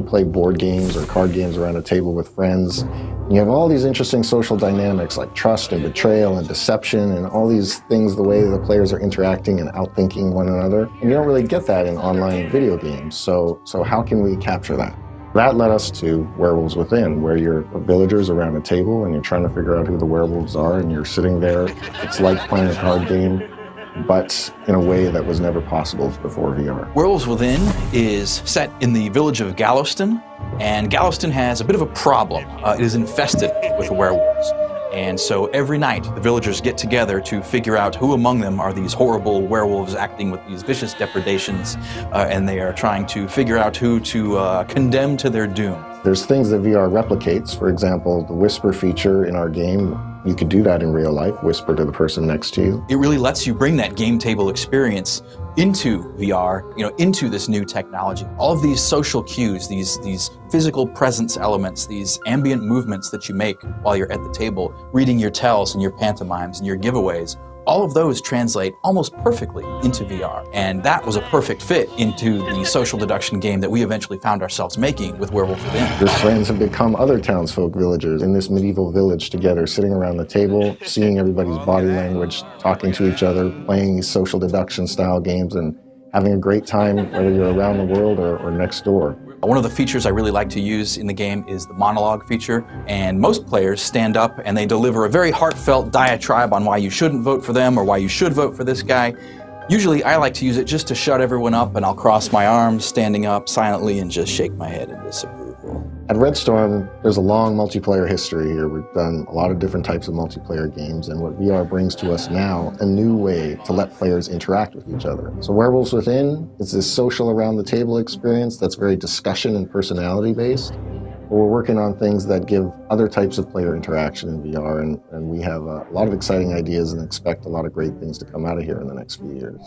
play board games or card games around a table with friends. And you have all these interesting social dynamics like trust and betrayal and deception and all these things, the way the players are interacting and outthinking one another. And you don't really get that in online video games. So how can we capture that? That led us to Werewolves Within, where you're villagers around a table and you're trying to figure out who the werewolves are, and you're sitting there. It's like playing a card game, but in a way that was never possible before VR. Werewolves Within is set in the village of Gallowston, and Gallowston has a bit of a problem. It is infested with werewolves. And so every night, the villagers get together to figure out who among them are these horrible werewolves acting with these vicious depredations, and they are trying to figure out who to condemn to their doom. There's things that VR replicates. For example, the whisper feature in our game, you could do that in real life, whisper to the person next to you. It really lets you bring that game table experience into VR, into this new technology. All of these social cues, these physical presence elements, these ambient movements that you make while you're at the table, reading your tells and your pantomimes and your giveaways, all of those translate almost perfectly into VR. And that was a perfect fit into the social deduction game that we eventually found ourselves making with Werewolves Within. Your friends have become other townsfolk villagers in this medieval village together, sitting around the table, seeing everybody's body language, talking to each other, playing these social deduction style games, and having a great time, whether you're around the world or next door. One of the features I really like to use in the game is the monologue feature, and most players stand up and they deliver a very heartfelt diatribe on why you shouldn't vote for them or why you should vote for this guy. Usually I like to use it just to shut everyone up, and I'll cross my arms standing up silently and just shake my head in disapproval. At Red Storm, there's a long multiplayer history here. We've done a lot of different types of multiplayer games, and what VR brings to us now, a new way to let players interact with each other. So Werewolves Within is this social around the table experience that's very discussion and personality based. But we're working on things that give other types of player interaction in VR, and we have a lot of exciting ideas and expect a lot of great things to come out of here in the next few years.